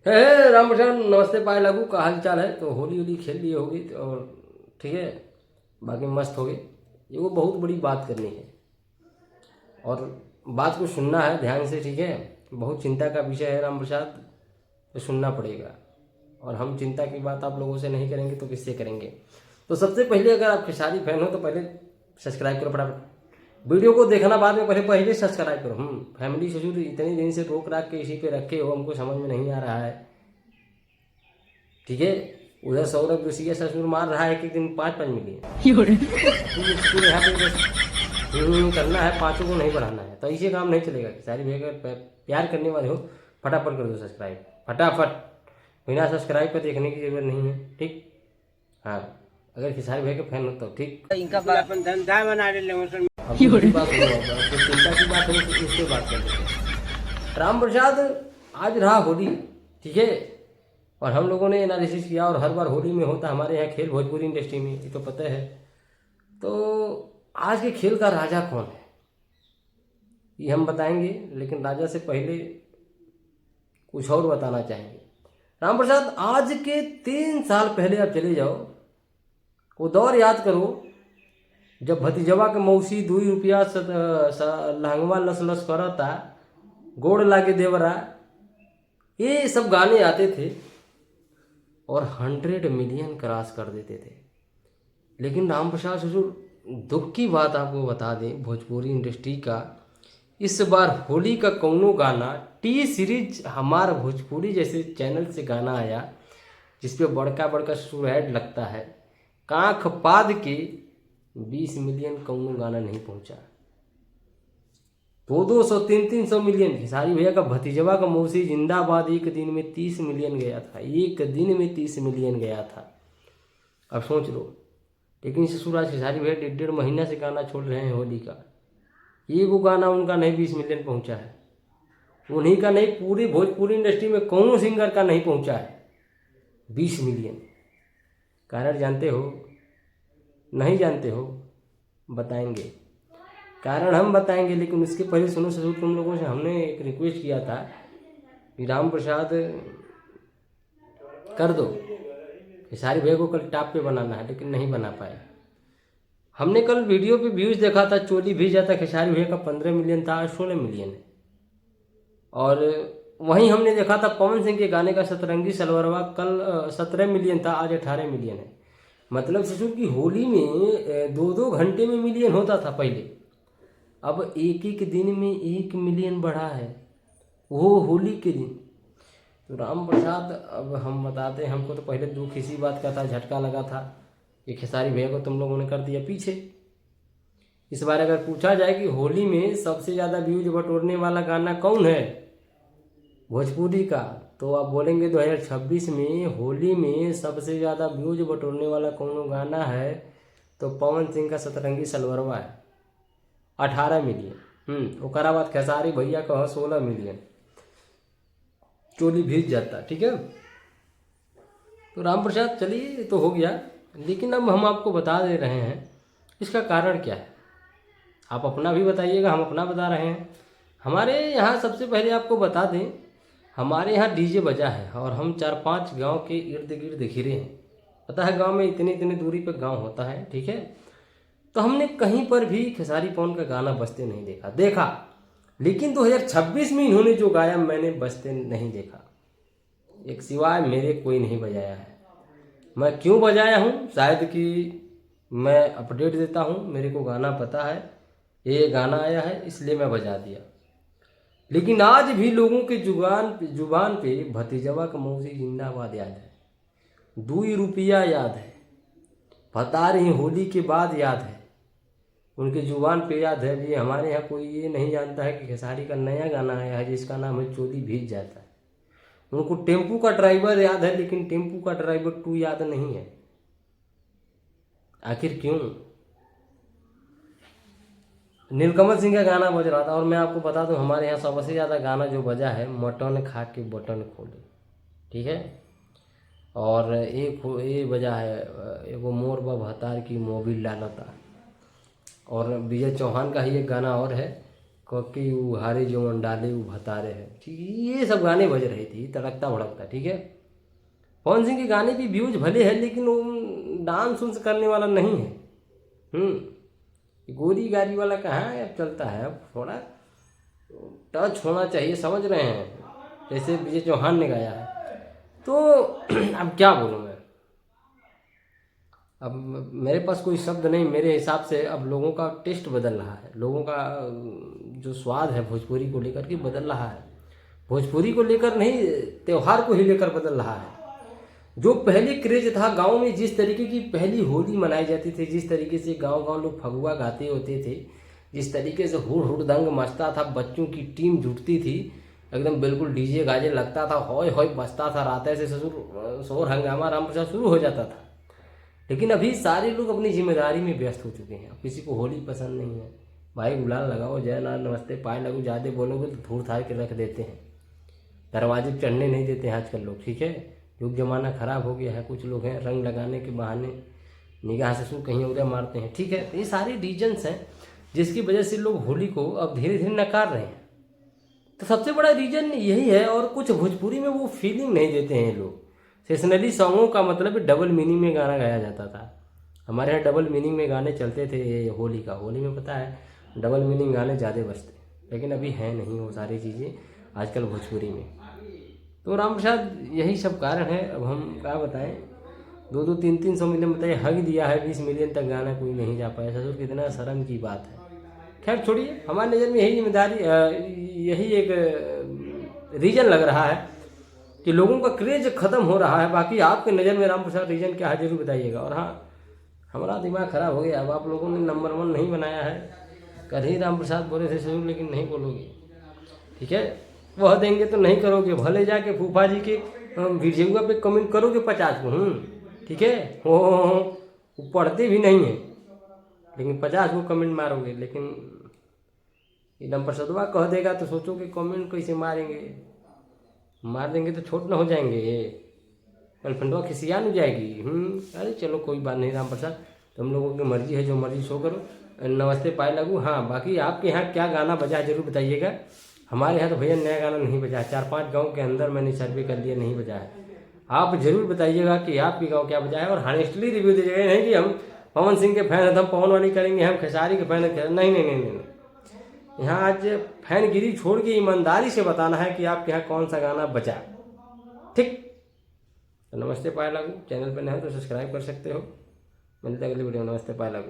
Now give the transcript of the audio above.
हे राम प्रसाद, नमस्ते पाए लागू का हाल चाल है। तो होली होली खेल लिए होगी तो और ठीक है, बाकी मस्त हो गई। ये वो बहुत बड़ी बात करनी है और बात को सुनना है ध्यान से, ठीक है। बहुत चिंता का विषय है राम प्रसाद, तो सुनना पड़ेगा। और हम चिंता की बात आप लोगों से नहीं करेंगे तो किससे करेंगे। तो सबसे पहले अगर आप खेसारी फैन हो तो पहले सब्सक्राइब करो फटाफट। वीडियो को देखना बाद में, पहले पहले सब्सक्राइब करो। फैमिली ससुर इतने दिन से रोक राख के इसी पे रखे हो, हमको समझ में नहीं आ रहा है, ठीक है। उधर सौरभ जोशी ससुर मार रहा है कि दिन 5-5 मिलियन। तो यहाँ पे बस करना है, पाँचों को नहीं बढ़ाना है। तो ऐसे काम नहीं चलेगा। सारी भैया प्यार करने वाले हो फटाफट कर दो सब्सक्राइब, फटाफट। बिना सब्सक्राइब पर देखने की जरूरत नहीं है, ठीक। हाँ, अगर खेसारी भाई के फैन हो तो ठीक। इनका अपन धंधा बना ले अब दूसरी बात सुनो, अब तो चिंता की बात है तो इससे बात कर लेते हैं। राम प्रसाद, आज रहा होली, ठीक है। और हम लोगों ने एनालिसिस किया, और हर बार होली में होता हमारे यहाँ खेल भोजपुरी इंडस्ट्री में, ये तो पता है। तो आज के खेल का राजा कौन है ये हम बताएंगे, लेकिन राजा से पहले कुछ और बताना चाहेंगे। राम प्रसाद, आज के 3 साल पहले आप चले जाओ, वो दौर याद करो जब भतीजवा के मौसी 2 रुपया लहंगवा लस लस करता, गोड़ लागे देवरा, ये सब गाने आते थे और 100 मिलियन क्रॉस कर देते थे। लेकिन राम प्रसाद ससुर, दुख की बात आपको बता दें भोजपुरी इंडस्ट्री का, इस बार होली का कौनो गाना टी सीरीज हमारा भोजपुरी जैसे चैनल से गाना आया जिसपे बड़का बड़का सुरैड लगता है, कांख पाद के 20 मिलियन कौनो गाना नहीं पहुंचा। 200 300 मिलियन। खेसारी भैया का भतीजवा का मौसी जिंदाबाद एक दिन में 30 मिलियन गया था, एक दिन में 30 मिलियन गया था। अब सोच लो। लेकिन ससुराल खेसारी भैया 1.5 महीना से गाना छोड़ रहे हैं होली का, ये वो गाना उनका नहीं 20 मिलियन पहुंचा है। उन्हीं का नहीं, पूरी भोजपुरी इंडस्ट्री में कौन सिंगर का नहीं पहुंचा है 20 मिलियन। कारण जानते हो? नहीं जानते हो? बताएंगे कारण, हम बताएंगे। लेकिन उसके पहले सुनो ससुर, तुम लोगों से हमने एक रिक्वेस्ट किया था कि राम प्रसाद कर दो, खेसारी भैया को कल टॉप पे बनाना है, लेकिन नहीं बना पाए। हमने कल वीडियो पे व्यूज देखा था, चोली भी जाता खेसारी भैया का 15 मिलियन था, आज 16 मिलियन है। और वहीं हमने देखा था पवन सिंह के गाने का सतरंगी सलवरवा, कल 17 मिलियन था, आज 18 मिलियन है। मतलब ससुर की होली में 2-2 घंटे में मिलियन होता था पहले, अब एक एक दिन में 1 मिलियन बढ़ा है, वो होली के दिन। तो राम प्रसाद, अब हम बताते हैं, हमको तो पहले दुख इसी बात का था, झटका लगा था कि खेसारी भैया को तुम लोगों ने कर दिया पीछे। इस बार अगर पूछा जाए कि होली में सबसे ज़्यादा व्यूज बटोरने वाला गाना कौन है भोजपुरी का, तो आप बोलेंगे 2026 में होली में सबसे ज़्यादा व्यूज बटोरने वाला कौन गाना है, तो पवन सिंह का सतरंगी सलवरवा है, 18 मिलियन। ओकरा बाद खेसारी भैया का 16 मिलियन, चोली भीज जाता, ठीक है। तो राम प्रसाद, चलिए तो हो गया, लेकिन अब हम आपको बता दे रहे हैं इसका कारण क्या है। आप अपना भी बताइएगा, हम अपना बता रहे हैं। हमारे यहाँ सबसे पहले आपको बता दें, हमारे यहाँ डीजे बजा है और हम 4-5 गांव के इर्द गिर्द घिरे हैं। पता है गांव में इतनी इतनी दूरी पर गांव होता है, ठीक है। तो हमने कहीं पर भी खेसारी पवन का गाना बजते नहीं देखा। लेकिन 2026 में इन्होंने जो गाया मैंने बजते नहीं देखा, एक सिवाय मेरे कोई नहीं बजाया है। मैं क्यों बजाया हूँ, शायद कि मैं अपडेट देता हूँ, मेरे को गाना पता है, ये गाना आया है इसलिए मैं बजा दिया। लेकिन आज भी लोगों के जुबान पे भतीजवा का मौसी जिंदाबाद याद है, 2 रुपया याद है, बता रही होली के बाद याद है, उनके जुबान पे याद है। भी हमारे यहाँ कोई ये नहीं जानता है कि खेसारी का नया गाना आया है जिसका नाम है चोली भीज जाता है। उनको टेम्पू का ड्राइवर याद है, लेकिन टेम्पू का ड्राइवर 2 याद नहीं है। आखिर क्यों? नीलकमल सिंह का गाना बज रहा था, और मैं आपको बता दूं हमारे यहाँ सबसे ज़्यादा गाना जो बजा है मटन खा के बटन खोले, ठीक है। और एक ये बजा है एगो मोर भतार की मोबिल डालता, और विजय चौहान का ही एक गाना और है, कोकी वो हारे जो मंडाले वो भतारे है, ठीक है, ये सब गाने बज रहे थे, तड़कता भड़कता, ठीक है। पवन सिंह के गाने की व्यूज भले है लेकिन वो डांस उन्स करने वाला नहीं है। गोरी गारी वाला कहाँ है अब चलता है, अब थोड़ा टच होना चाहिए, समझ रहे हैं, जैसे विजय चौहान ने गाया है। तो अब क्या बोलूँ मैं, अब मेरे पास कोई शब्द नहीं। मेरे हिसाब से अब लोगों का टेस्ट बदल रहा है, लोगों का जो स्वाद है भोजपुरी को लेकर के बदल रहा है। भोजपुरी को लेकर नहीं, त्योहार को ही लेकर बदल रहा है। जो पहले क्रेज था गांव में, जिस तरीके की पहली होली मनाई जाती थी, जिस तरीके से गांव गांव लोग फगुआ गाते होते थे, जिस तरीके से हुड़ हुड़दंग मचता था, बच्चों की टीम जुटती थी, एकदम बिल्कुल डीजे गाजे लगता था, हॉय हॉय बजता था, रात से ससुर शोर हंगामा राम प्रसाद शुरू हो जाता था। लेकिन अभी सारे लोग अपनी जिम्मेदारी में व्यस्त हो चुके हैं। अब किसी को होली पसंद नहीं है, भाई गुलाल लगाओ, जय नाथ नमस्ते पाए लगो, ज़्यादा बोलोगे तो धूड़ थाड़ के रख देते हैं, दरवाजे पर चढ़ने नहीं देते हैं आजकल लोग, ठीक है। युग जमाना खराब हो गया है। कुछ लोग हैं रंग लगाने के बहाने निगाह से सू कहीं उड़े मारते हैं, ठीक है। ये सारे रीजन्स हैं जिसकी वजह से लोग होली को अब धीरे धीरे नकार रहे हैं। तो सबसे बड़ा रीजन यही है। और कुछ भोजपुरी में वो फीलिंग नहीं देते हैं लोग। सेशनली सॉन्गों का मतलब डबल मीनिंग में गाना गाया जाता था। हमारे यहाँ डबल मीनिंग में गाने चलते थे होली का। होली में पता है डबल मीनिंग गाने ज़्यादा बजते, लेकिन अभी है नहीं वो सारी चीज़ें आजकल भोजपुरी में। तो राम प्रसाद यही सब कारण है। अब हम क्या बताएं, 2-2, 300 मिलियन बताइए, हक दिया है 20 मिलियन तक गाना कोई नहीं जा पाया। ससुर कितना शर्म की बात है। खैर छोड़िए, हमारी नज़र में यही जिम्मेदारी, यही एक रीजन लग रहा है कि लोगों का क्रेज खत्म हो रहा है। बाकी आपके नज़र में राम प्रसाद रीजन क्या है जरूर बताइएगा। और हाँ, हमारा दिमाग खराब हो गया। अब आप लोगों ने नंबर 1 नहीं बनाया है। कल ही राम प्रसाद बोले थे जरूर, लेकिन नहीं बोलोगे, ठीक है। वह देंगे तो नहीं करोगे, भले जाके फूफा जी के वीडियो पे कमेंट करोगे 50 को, ठीक है। वो पढ़ते भी नहीं है, लेकिन 50 को कमेंट मारोगे। लेकिन एकदम प्रसदवा कह देगा तो सोचोगे कमेंट कैसे मारेंगे, मार देंगे तो छोट ना हो जाएंगे, गर्लफ्रेंडवा खिसिया नहीं जाएगी। अरे चलो कोई बात नहीं राम प्रसाद, तुम लोगों की मर्जी है, जो मर्जी शो करो। नमस्ते पाए लगू। हाँ, बाकी आपके यहाँ क्या गाना बजा जरूर बताइएगा। हमारे यहाँ तो भैया नया गाना नहीं बजा, 4-5 गांव के अंदर मैंने सर्वे कर लिया, नहीं बजा है। आप जरूर बताइएगा कि आपके गांव क्या बजा है, और हॉनेस्टली रिव्यू दीजिएगा। नहीं कि हम पवन सिंह के फैन हैं तो हम पवन वाली करेंगे, हम खेसारी के फैन हैं, नहीं नहीं नहीं नहीं। यहाँ आज फैनगिरी छोड़ के ईमानदारी से बताना है कि आपके यहाँ कौन सा गाना बजा, ठीक। तो नमस्ते पाए लागू, चैनल पर नए हो तो सब्सक्राइब कर सकते हो। मिलते हैं अगली वीडियो। नमस्ते पाए लागू।